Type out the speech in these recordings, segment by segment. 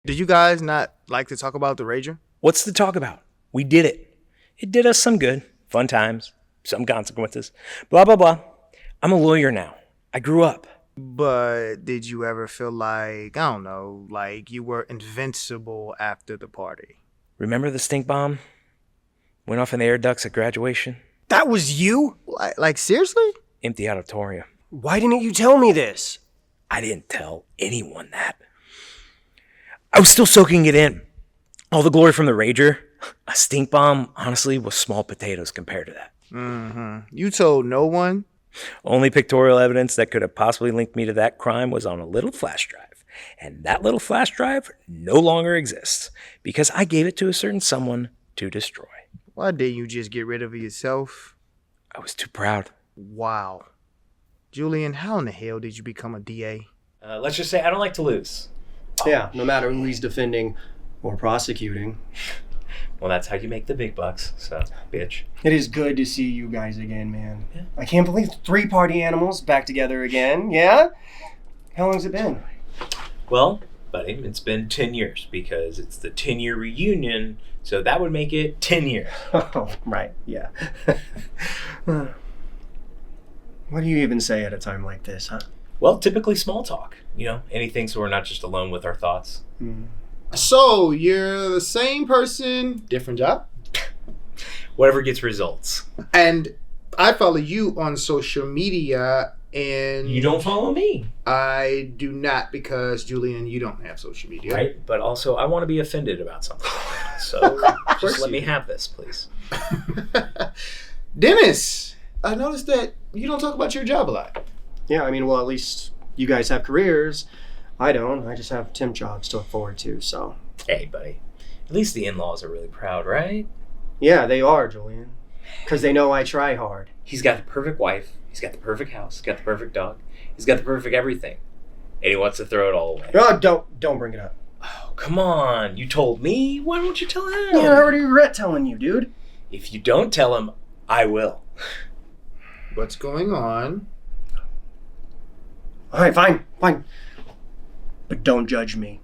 Did you guys not like to talk about the Rager? What's to talk about? We did it. It did us some good. Fun times. Some consequences. Blah, blah, blah. I'm a lawyer now. I grew up. But did you ever feel like, I don't know, like you were invincible after the party? Remember the stink bomb? Went off in the air ducts at graduation? That was you? Like seriously? Empty auditorium. Why didn't you tell me this? I didn't tell anyone that. I was still soaking it in. All the glory from the Rager. A stink bomb, honestly, was small potatoes compared to that. Mm-hmm. You told no one? Only pictorial evidence that could have possibly linked me to that crime was on a little flash drive. And that little flash drive no longer exists because I gave it to a certain someone to destroy. Why didn't you just get rid of it yourself? I was too proud. Wow. Julian, how in the hell did you become a DA? Let's just say I don't like to lose. Yeah, no matter who he's defending or prosecuting. Well, that's how you make the big bucks, so, bitch. It is good to see you guys again, man. Yeah. I can't believe 3 party animals back together again, yeah? How long's it been? Well, buddy, it's been 10 years because it's the 10-year reunion, so that would make it 10 years. Oh, right, yeah. What do you even say at a time like this, huh? Well, typically small talk. You know, anything so we're not just alone with our thoughts. So, you're the same person, different job? Whatever gets results. And I follow you on social media, and... You don't follow me. I do not, because, Julian, you don't have social media. Right, but also I want to be offended about something. So just let me have this, please. Dennis, I noticed that you don't talk about your job a lot. Yeah, I mean, well, at least you guys have careers. I don't. I just have temp jobs to look forward to, so. Hey, buddy. At least the in-laws are really proud, right? Yeah, they are, Julian. Because they know I try hard. He's got the perfect wife. He's got the perfect house. He's got the perfect dog. He's got the perfect everything. And he wants to throw it all away. Oh, don't bring it up. Oh, come on. You told me. Why don't you tell him? I already regret telling you, dude. If you don't tell him, I will. What's going on? All right, fine. But don't judge me.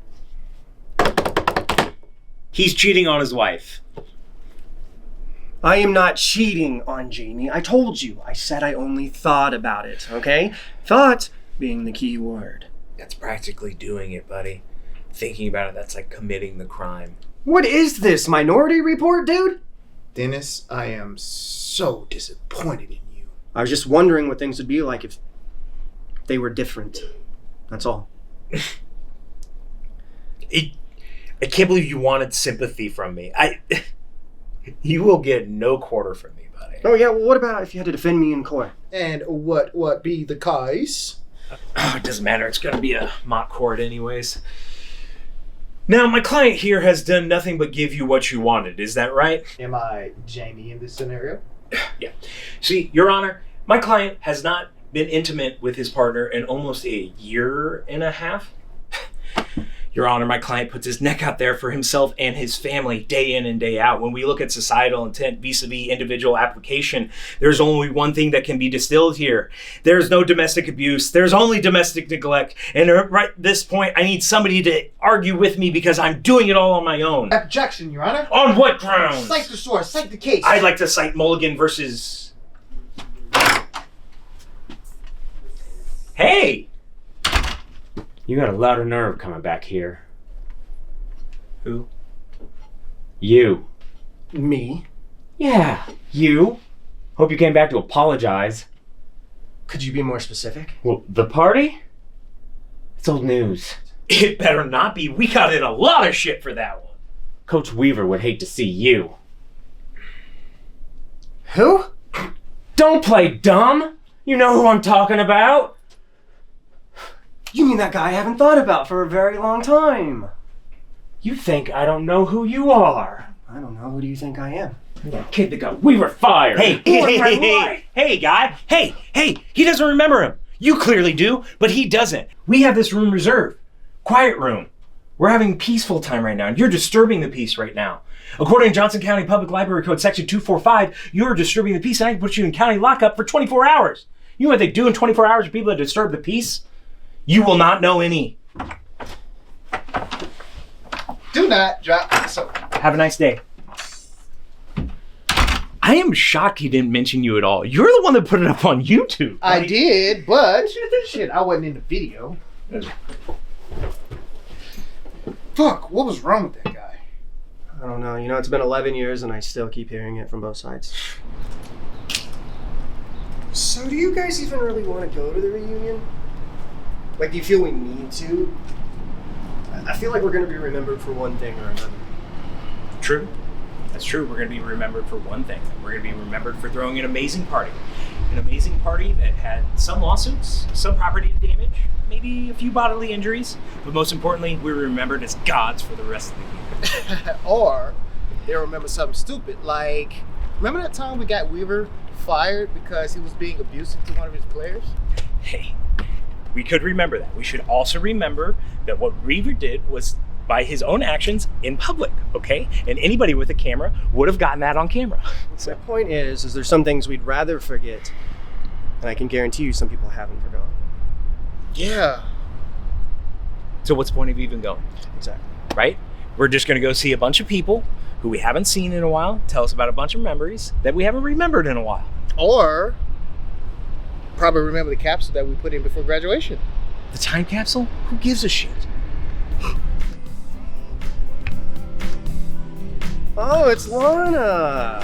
He's cheating on his wife. I am not cheating on Jamie. I told you. I said I only thought about it, okay? Thought being the key word. That's practically doing it, buddy. Thinking about it, that's like committing the crime. What is this, Minority Report, dude? Dennis, I am so disappointed in you. I was just wondering what things would be like if they were different. That's all. I can't believe you wanted sympathy from me. You will get no quarter from me, buddy. Oh yeah, well what about if you had to defend me in court? And what be the case? It doesn't matter. It's going to be a mock court anyways. Now, my client here has done nothing but give you what you wanted. Is that right? Am I Jamie in this scenario? Yeah. See, Your Honor, my client has not been intimate with his partner in almost a year and a half. Your Honor, my client puts his neck out there for himself and his family day in and day out. When we look at societal intent vis-a-vis individual application, there's only one thing that can be distilled here. There's no domestic abuse. There's only domestic neglect. And right at this point, I need somebody to argue with me because I'm doing it all on my own. Objection, Your Honor. On what grounds? Cite the source. Cite the case. I'd like to cite Mulligan versus... Hey! You got a lot of nerve coming back here. Who? You. Me? Yeah, you. Hope you came back to apologize. Could you be more specific? Well, the party? It's old news. It better not be. We got in a lot of shit for that one. Coach Weaver would hate to see you. Who? Don't play dumb! You know who I'm talking about. You mean that guy I haven't thought about for a very long time? You think I don't know who you are. I don't know. Who do you think I am? You're that kid that got Weaver fired. Hey, guy. Hey, he doesn't remember him. You clearly do, but he doesn't. We have this room reserved. Quiet room. We're having peaceful time right now, and you're disturbing the peace right now. According to Johnson County Public Library Code Section 245, you're disturbing the peace, and I can put you in county lockup for 24 hours. You know what they do in 24 hours to people that disturb the peace? You will not know any. Do not drop the soap. Have a nice day. I am shocked he didn't mention you at all. You're the one that put it up on YouTube. I did, but shit, I wasn't in the video. Fuck, what was wrong with that guy? I don't know. It's been 11 years and I still keep hearing it from both sides. So do you guys even really want to go to the reunion? Like, do you feel we need to? I feel like we're going to be remembered for one thing or another. True. That's true. We're going to be remembered for one thing. We're going to be remembered for throwing an amazing party. An amazing party that had some lawsuits, some property damage, maybe a few bodily injuries, but most importantly, we're remembered as gods for the rest of the year. Or they'll remember something stupid, like, remember that time we got Weaver fired because he was being abusive to one of his players? Hey, we could remember that. We should also remember that what Weaver did was by his own actions in public, okay? And anybody with a camera would have gotten that on camera. So my point is there's some things we'd rather forget, and I can guarantee you some people haven't forgotten. Yeah. So what's the point of even going, Exactly. right? We're just gonna go see a bunch of people who we haven't seen in a while, tell us about a bunch of memories that we haven't remembered in a while. Or probably remember the capsule that we put in before graduation. The time capsule? Who gives a shit? Oh, it's Lana!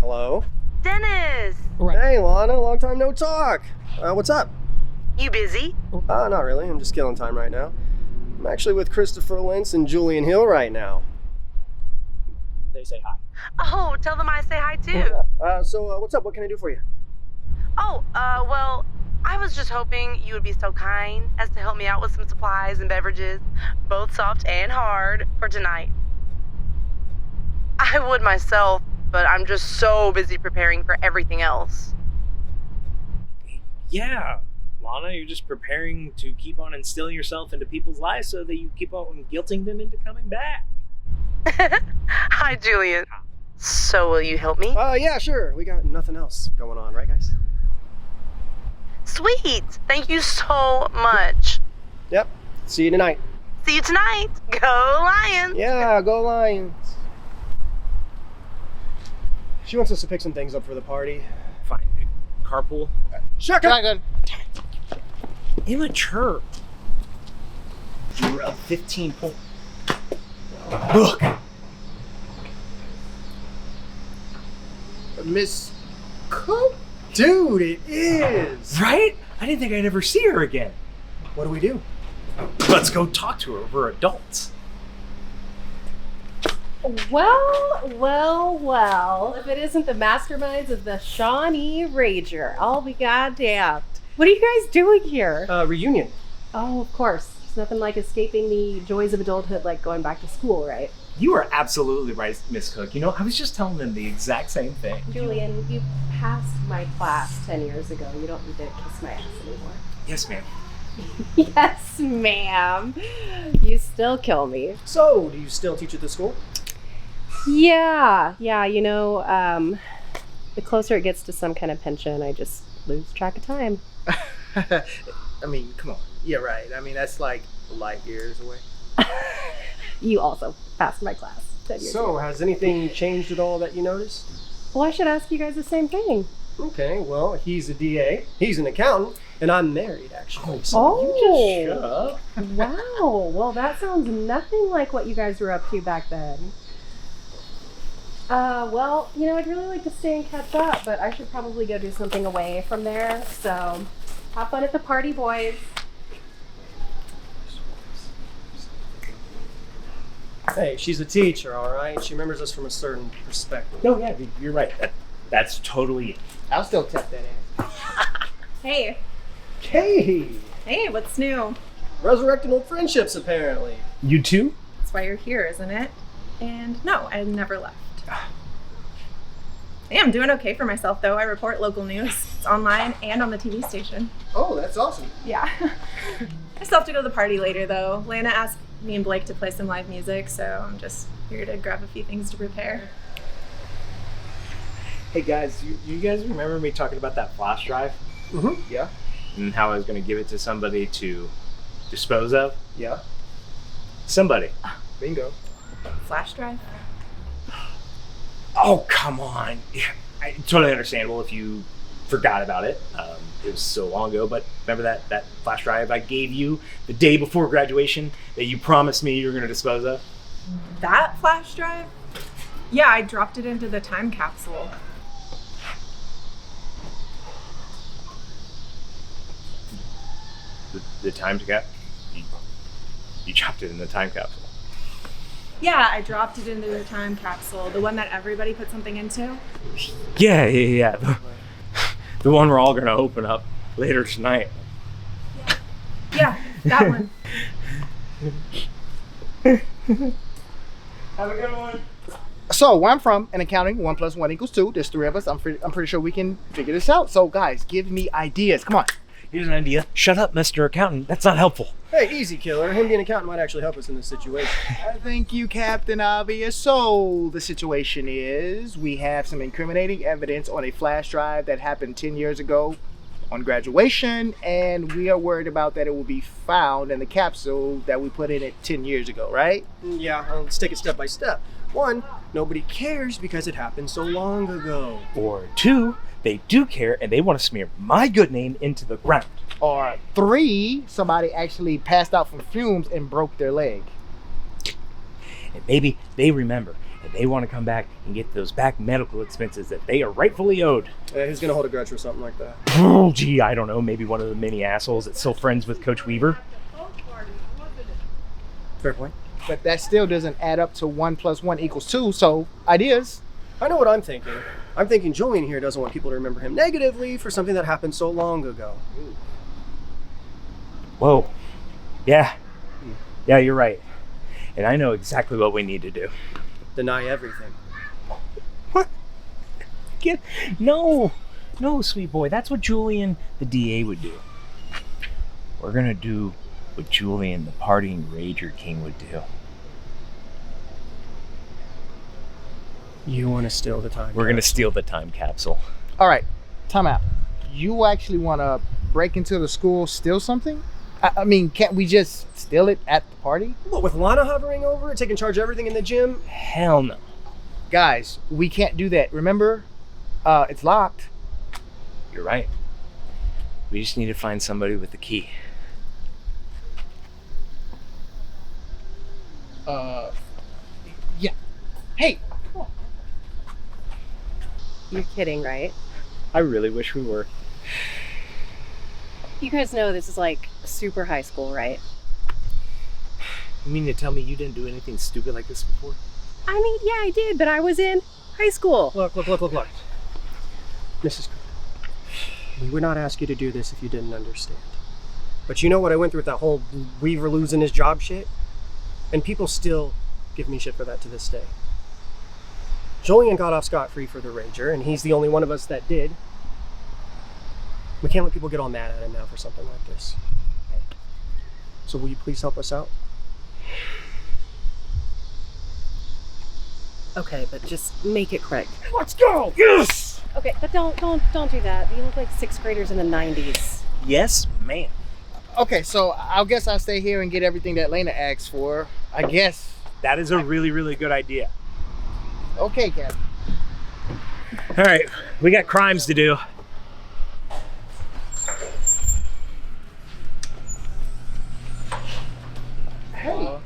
Hello? Dennis! Hey, Lana, long time no talk. What's up? You busy? Not really. I'm just killing time right now. I'm actually with Christopher Lentz and Julian Hill right now. They say hi. Oh, tell them I say hi too. So what's up? What can I do for you? Oh, well, I was just hoping you would be so kind as to help me out with some supplies and beverages, both soft and hard, for tonight. I would myself, but I'm just so busy preparing for everything else. Yeah, Lana, you're just preparing to keep on instilling yourself into people's lives so that you keep on guilting them into coming back. Hi, Julian. So will you help me? Yeah, sure. We got nothing else going on, right, guys? Sweet. Thank you so much. Yep. See you tonight. See you tonight. Go Lions. Yeah, go Lions. She wants us to pick some things up for the party. Fine. Carpool. Shotgun! Immature. You're a 15 point. Look! Miss Cook? Dude, it is! Right? I didn't think I'd ever see her again. What do we do? Let's go talk to her. We're adults. Well, if it isn't the masterminds of the Shawnee Rager, I'll be goddamned. What are you guys doing here? Reunion. Oh, of course. There's nothing like escaping the joys of adulthood like going back to school, right? You are absolutely right, Miss Cook. You know, I was just telling them the exact same thing. Julian, you passed my class 10 years ago. You don't need to kiss my ass anymore. Yes, ma'am. Yes, ma'am. You still kill me. So, do you still teach at the school? Yeah, the closer it gets to some kind of pension, I just lose track of time. I mean, come on. Yeah, right. I mean, that's like light years away. You also passed my class 10 years ago. So, has anything changed at all that you noticed? Well, I should ask you guys the same thing. Okay, well, he's a DA, he's an accountant, and I'm married, actually. So Oh, you just shut up. Wow. Well, that sounds nothing like what you guys were up to back then. Well, I'd really like to stay and catch up, but I should probably go do something away from there. So, have fun at the party, boys. Hey, she's a teacher, all right? She remembers us from a certain perspective. No, yeah, you're right. That's totally it. I'll still tap that ass. Hey, Hey! what's new? Resurrecting old friendships, apparently. You too? That's why you're here, isn't it? And no, I never left. Hey, I'm doing okay for myself, though. I report local news. It's online and on the TV station. Oh, that's awesome. Yeah. I still have to go to the party later, though. Lana asked me and Blake to play some live music, so I'm just here to grab a few things to prepare. Hey guys, you guys remember me talking about that flash drive? Mm-hmm. Yeah. And how I was going to give it to somebody to dispose of? Yeah. Somebody. Bingo. Flash drive? Oh, come on. Yeah, totally understandable if you forgot about it. It was so long ago, but remember that flash drive I gave you the day before graduation that you promised me you were going to dispose of? That flash drive? Yeah, I dropped it into the time capsule. The time cap? You dropped it in the time capsule. Yeah, I dropped it into the time capsule, the one that everybody put something into. Yeah. The one we're all going to open up later tonight. Yeah, that one. Have a good one. So where I'm from in accounting, 1 + 1 = 2. There's 3 of us. I'm pretty sure we can figure this out. So guys, give me ideas. Come on. Here's an idea. Shut up, Mr. Accountant. That's not helpful. Hey, easy, killer. Him being an accountant might actually help us in this situation. Thank you, Captain Obvious. So the situation is we have some incriminating evidence on a flash drive that happened 10 years ago on graduation, and we are worried about that it will be found in the capsule that we put in it 10 years ago, right? Yeah, let's take it step by step. 1, nobody cares because it happened so long ago. Or 2, they do care and they want to smear my good name into the ground. Or 3, somebody actually passed out from fumes and broke their leg. And maybe they remember and they want to come back and get those back medical expenses that they are rightfully owed. Who's gonna hold a grudge for something like that? Oh, gee, I don't know. Maybe one of the many assholes that's still friends with Coach Weaver. Fair point. But that still doesn't add up to 1 + 1 = 2. So ideas. I know what I'm thinking. I'm thinking Julian here doesn't want people to remember him negatively for something that happened so long ago. Whoa. Yeah, you're right. And I know exactly what we need to do. Deny everything. What? No, sweet boy. That's what Julian, the DA, would do. We're gonna do what Julian, the partying Rager King, would do. You want to steal the time? We're gonna steal the time capsule. All right, time out. You actually want to break into the school, steal something? I mean, can't we just steal it at the party? What, with Lana hovering over it, taking charge of everything in the gym? Hell no. Guys, we can't do that. Remember, it's locked. You're right. We just need to find somebody with the key. Yeah. Hey, You're kidding, right? I really wish we were. You guys know this is like super high school, right? You mean to tell me you didn't do anything stupid like this before? I mean, yeah, I did, but I was in high school. Look. Mrs. Cooper, we would not ask you to do this if you didn't understand. But you know what I went through with that whole Weaver losing his job shit? And people still give me shit for that to this day. Julian got off scot-free for the Rager, and he's the only one of us that did. We can't let people get all mad at him now for something like this. So will you please help us out? Okay, but just make it correct. Let's go! Yes! Okay, but don't do that. You look like 6th graders in the 90s. Yes, ma'am. okay, so I guess I'll stay here and get everything that Lena asked for. I guess. That is a really, really good idea. Okay, Captain. All right, we got crimes to do. Hey.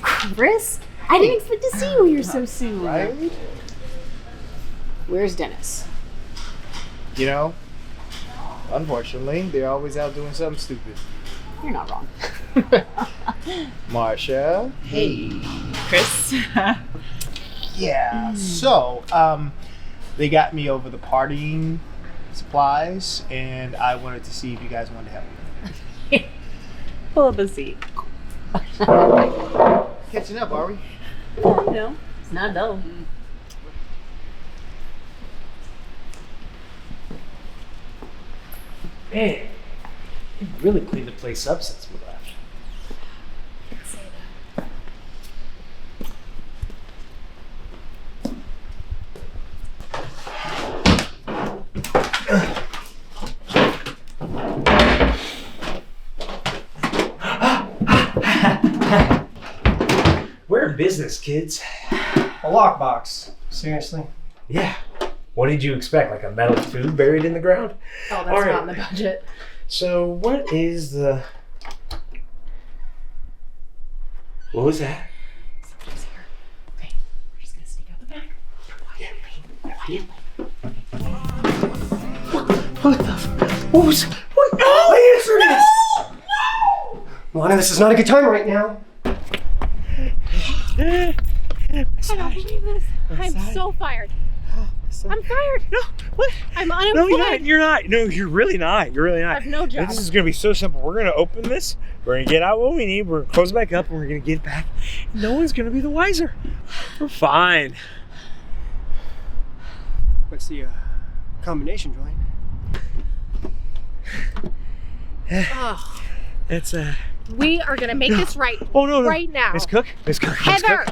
Chris, I didn't expect to see you here so soon. Right? Where's Dennis? You know, unfortunately, they're always out doing something stupid. You're not wrong. Marsha. Hey. Chris. Yeah. So, they got me over the partying supplies, and I wanted to see if you guys wanted to help. Pull up a seat. Catching up, are we? No, it's not dull. Man, you really cleaned the place up since we left. business, kids. A lockbox. Seriously? Yeah. What did you expect? Like a metal tube buried in the ground? Oh, that's All right. not in the budget. So what is the... What was that? Somebody's here. Okay, we're just gonna sneak out the back. Quietly. What the What was... What? Oh, I answered this! No! Lana, this is not a good time right now. I don't believe this. I'm so fired. I'm fired. No, what? I'm No, unemployed. you're not. No, you're really not. You're really I not. have no job. This is gonna be so simple. We're gonna open this. We're gonna get out what we need. We're gonna close it back up, and we're gonna get it back. No one's gonna be the wiser. We're fine. What's the combination, Julian? Oh, It's we are gonna make this right. Oh no, no. Right now. Miss Cook. Miss Cook. Heather,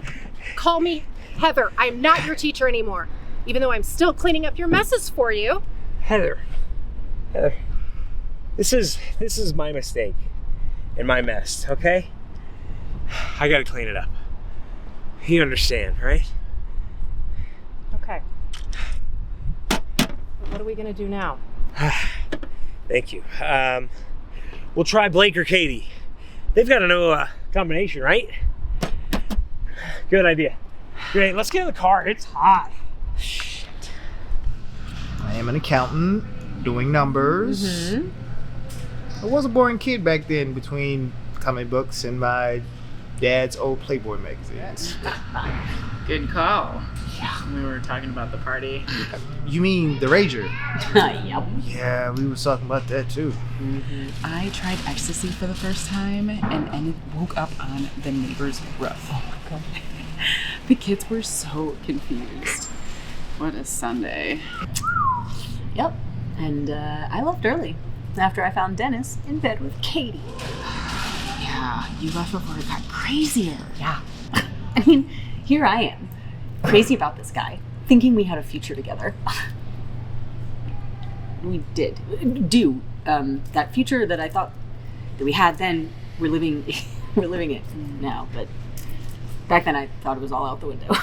call me Heather. I'm not your teacher anymore, even though I'm still cleaning up your messes for you. Heather. Heather. This is my mistake and my mess. Okay. I gotta clean it up. You understand, right? Okay. What are we gonna do now? Thank you. We'll try Blake or Katie. They've got to know a combination, right? Good idea. Great, let's get in the car. It's hot. Shit. I am an accountant doing numbers. Mm-hmm. I was a boring kid back then between comic books and my dad's old Playboy magazines. Good call. Yeah. We were talking about the party. You mean the Rager? Yep. Yeah, we were talking about that too. I tried ecstasy for the first time and woke up on the neighbor's roof. Oh my god. The kids were so confused. What a Sunday. Yep. And I left early after I found Dennis in bed with Katie. Yeah, you left before it got crazier. Yeah. I mean, here I am, crazy about this guy, thinking we had a future together. We did. That future that I thought that we had then, we're living it now. But back then I thought it was all out the window.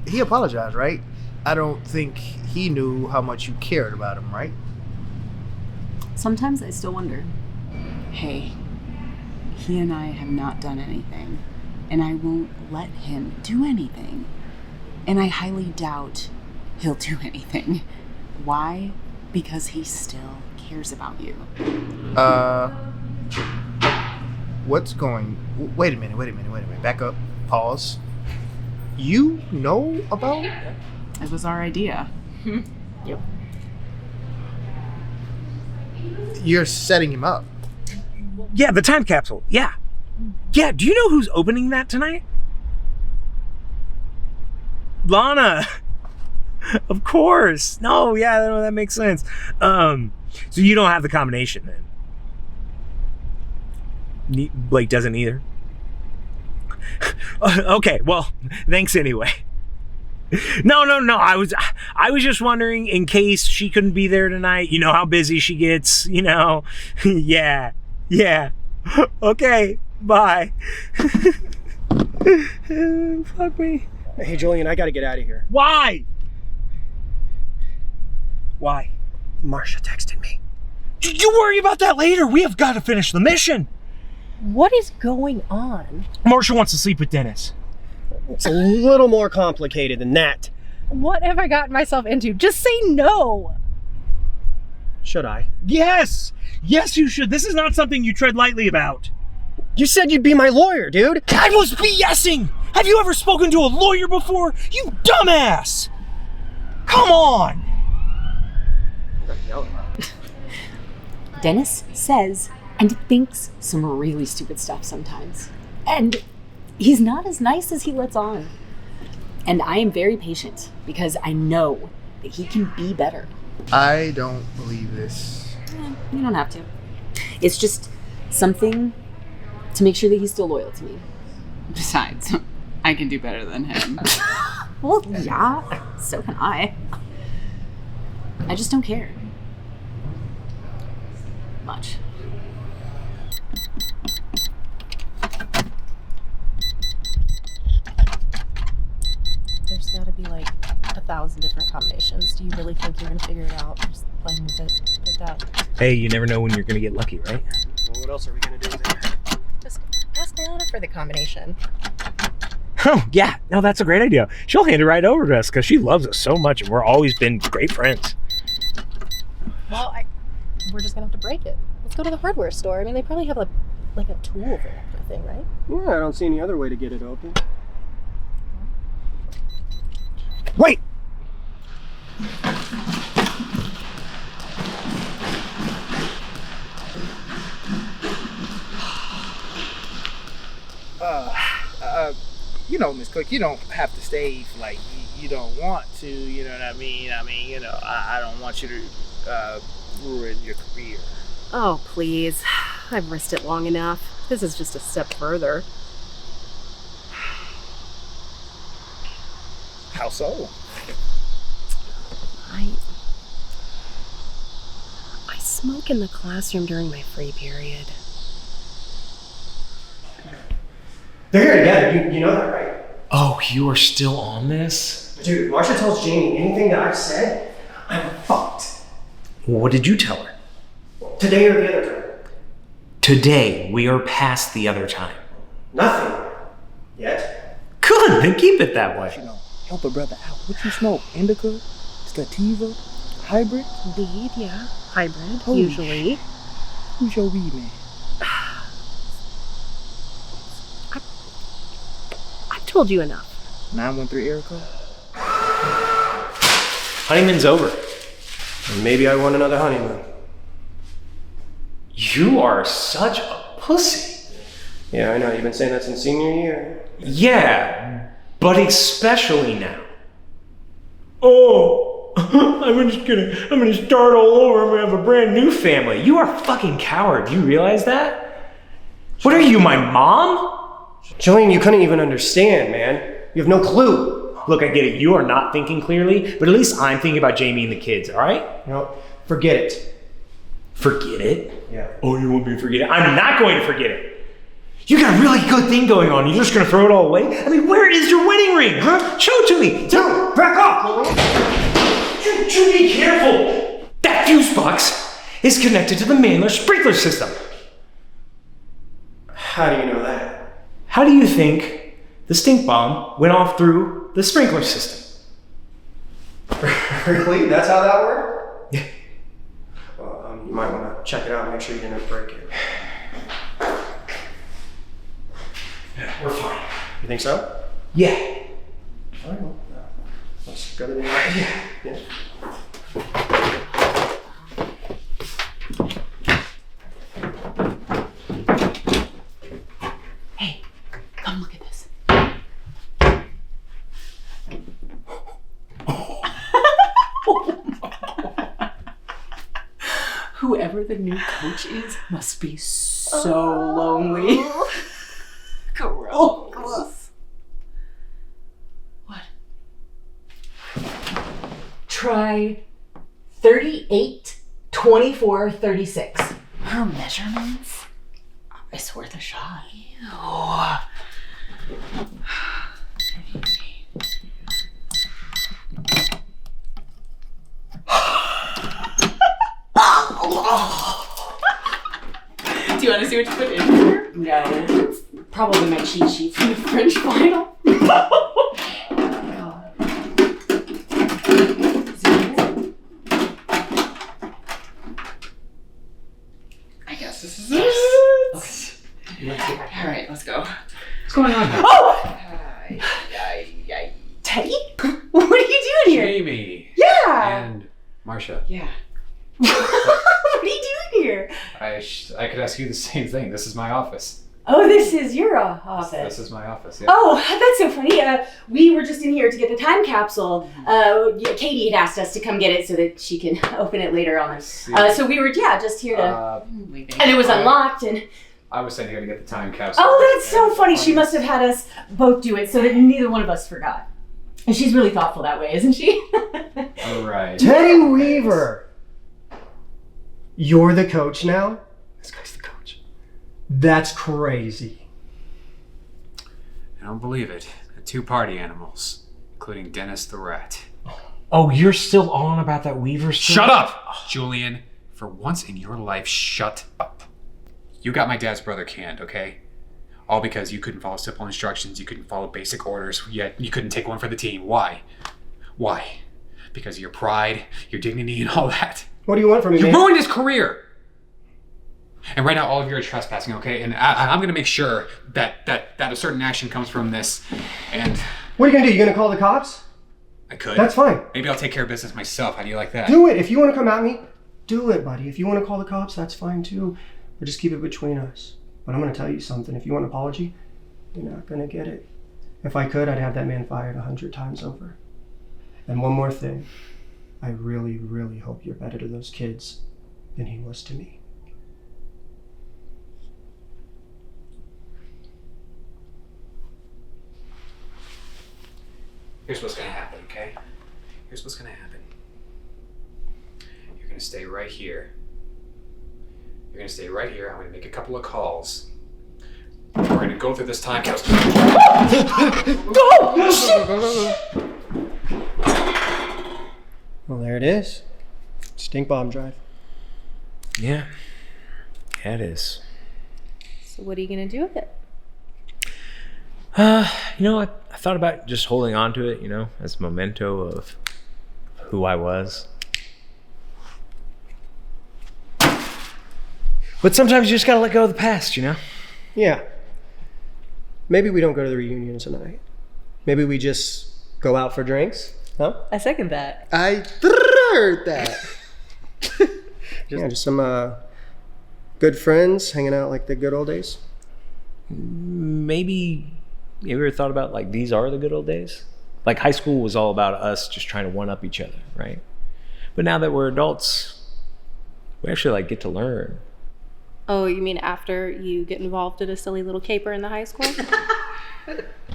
He apologized, right? I don't think he knew how much you cared about him, right? Sometimes I still wonder. Hey, he and I have not done anything, and I won't let him do anything. And I highly doubt he'll do anything. Why? Because he still cares about you. What's going... Wait a minute. Back up. Pause. You know about... It was our idea. Yep. You're setting him up. Yeah, the time capsule. Yeah. Yeah, do you know who's opening that tonight? Lana. Of course. No, yeah, that makes sense. So you don't have the combination then? Blake doesn't either? Okay, well, thanks anyway. No. I was just wondering in case she couldn't be there tonight. You know how busy she gets, you know. Yeah. Okay, bye. Fuck me. Hey, Julian, I gotta get out of here. Why? Marcia texted me. You worry about that later. We have got to finish the mission. What is going on? Marcia wants to sleep with Dennis. It's a little more complicated than that. What have I gotten myself into? Just say no. Should I? Yes, you should. This is not something you tread lightly about. You said you'd be my lawyer, dude. I was BSing. Have you ever spoken to a lawyer before? You dumbass. Come on. Dennis says and thinks some really stupid stuff sometimes. And he's not as nice as he lets on. And I am very patient because I know that he can be better. I don't believe this. You don't have to. It's just something to make sure that he's still loyal to me. Besides, I can do better than him. Well, yeah, so can I. I just don't care. Much. 1,000 different combinations. Do you really think you're gonna figure it out just playing with it like that? Hey, you never know when you're gonna get lucky, right? Well, what else are we gonna do with it? Just ask Leona for the combination. Oh, yeah. No, that's a great idea. She'll hand it right over to us because she loves us so much and we're always been great friends. Well, we're just gonna have to break it. Let's go to the hardware store. I mean, they probably have a tool for that kind of thing, right? Yeah, I don't see any other way to get it open. Wait! You know, Miss Cook, you don't have to stay if, like, you don't want to, you know what I mean? I mean, you know, I don't want you to ruin your career. Oh, please. I've risked it long enough. This is just a step further. How so? I smoke in the classroom during my free period. They're here together, you know that, right? Oh, you are still on this? Dude, if Marsha tells Jamie anything that I've said, I'm fucked. What did you tell her? Today or the other time? Today, we are past the other time. Nothing. Yet. Good, then keep it that way. You know, help a brother out. What you smoke? Indica? Sativa? Hybrid? Weed, yeah. Hybrid, Holy usually. Who's your weed man? I've told you enough. 913 area code? Honeymoon's over. And maybe I want another honeymoon. You are such a pussy. Yeah, I know. You've been saying that since senior year. Yeah, but especially now. Oh, I'm gonna start all over. I'm gonna have a brand new family. You are a fucking coward. Do you realize that? What are you, my mom? Jillian, you couldn't even understand, man. You have no clue. Look, I get it. You are not thinking clearly, but at least I'm thinking about Jamie and the kids, all right? No, forget it. Forget it? Yeah. Oh, you want me to forget it? I'm not going to forget it. You got a really good thing going on. You're just going to throw it all away? I mean, where is your wedding ring, huh? Show it to me. Dude, back off! You be careful. That fuse box is connected to the Mandler sprinkler system. How do you know that? How do you think the stink bomb went off through the sprinkler system? Really? That's how that worked? Yeah. Well, you might want to check it out and make sure you didn't break it. Yeah, we're fine. You think so? Yeah. All right, well, let's go to the yeah. Hey, come look at this. Whoever the new coach is must be so lonely. Gross. What? Try 38, 24, 36. Her measurements? It's worth a shot. Do you want to see what you put in here? No. Probably my cheat sheet from the French final. I guess this is it. Okay. All right, let's go. What's going on here? Oh! Teddy? What are you doing here? Jamie. Yeah! And Marsha. Yeah. What are you doing here? I could ask you the same thing. This is my office. Oh, this is your office. This is my office, yeah. Oh, that's so funny. We were just in here to get the time capsule. Katie had asked us to come get it so that she can open it later on. So we were, just here to... and it was unlocked and... I was sent here to get the time capsule. Oh, that's so funny. She must have had us both do it so that neither one of us forgot. And she's really thoughtful that way, isn't she? All right. Teddy Weaver! You're the coach now? This guy's the coach. That's crazy. I don't believe it. The two party animals, including Dennis the rat. Oh, you're still on about that Weaver stuff? Shut up, Julian. For once in your life, shut up. You got my dad's brother canned, okay? All because you couldn't follow simple instructions, you couldn't follow basic orders, yet you couldn't take one for the team. Why? Why? Because of your pride, your dignity, and all that. What do you want from me, You man? ruined his career! And right now, all of you are trespassing, okay? And I'm gonna make sure that a certain action comes from this, and... What are you gonna do? You gonna call the cops? I could. That's fine. Maybe I'll take care of business myself. How do you like that? Do it. If you want to come at me, do it, buddy. If you want to call the cops, that's fine too. But just keep it between us. But I'm going to tell you something. If you want an apology, you're not going to get it. If I could, I'd have that man fired 100 times over. And one more thing. I really, really hope you're better to those kids than he was to me. Here's what's gonna happen, okay? Here's what's gonna happen. You're gonna stay right here. You're gonna stay right here. I'm gonna make a couple of calls. We're gonna go through this time capsule. Well, there it is. Stink bomb drive. Yeah. Yeah, it is. So what are you gonna do with it? You know, I thought about just holding on to it, you know, as a memento of who I was. But sometimes you just gotta let go of the past, you know? Yeah. Maybe we don't go to the reunion tonight. Maybe we just go out for drinks. Huh? I second that. I heard that. Just some good friends hanging out like the good old days. Maybe you ever thought about, like, these are the good old days? Like, high school was all about us just trying to one-up each other, right? But now that we're adults, we actually, like, get to learn. Oh, you mean after you get involved in a silly little caper in the high school?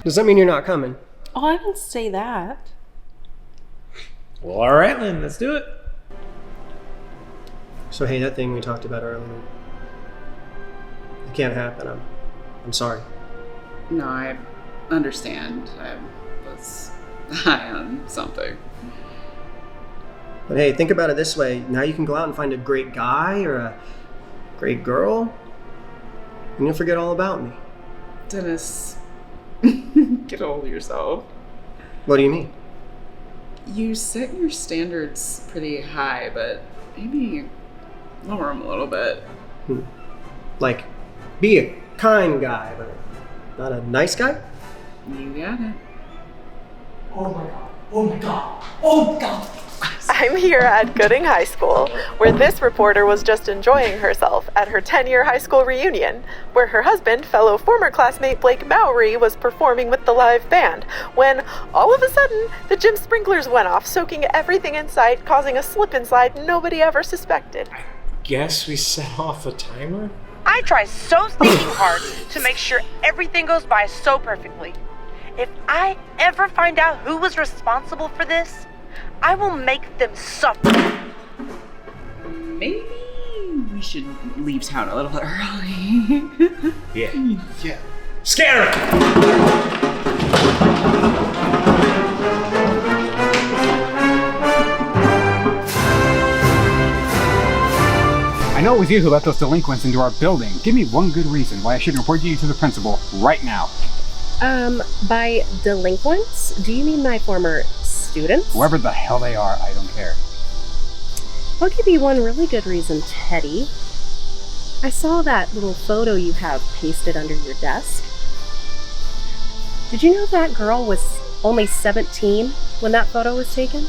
Does that mean you're not coming? Oh, I didn't say that. Well, all right, then, let's do it. So, hey, that thing we talked about earlier, it can't happen. I'm sorry. No, I understand. I was high on something. But hey, think about it this way. Now you can go out and find a great guy or a great girl, and you'll forget all about me. Dennis, get a hold of yourself. What do you mean? You set your standards pretty high, but maybe lower them a little bit. Like, be a kind guy, but not a nice guy? You got it. Oh my god. Oh my god. Oh god. I'm here at Gooding High School, where this reporter was just enjoying herself at her 10-year high school reunion, where her husband, fellow former classmate Blake Mowry, was performing with the live band, when all of a sudden, the gym sprinklers went off, soaking everything in sight, causing a slip and slide nobody ever suspected. Guess we set off a timer? I try so stinking hard to make sure everything goes by so perfectly. If I ever find out who was responsible for this, I will make them suffer. Maybe we should leave town a little early. Yeah. Scanner! I know it was you who let those delinquents into our building. Give me one good reason why I shouldn't report you to the principal right now. By delinquents, do you mean my former students? Whoever the hell they are, I don't care. I'll give you one really good reason, Teddy. I saw that little photo you have pasted under your desk. Did you know that girl was only 17 when that photo was taken?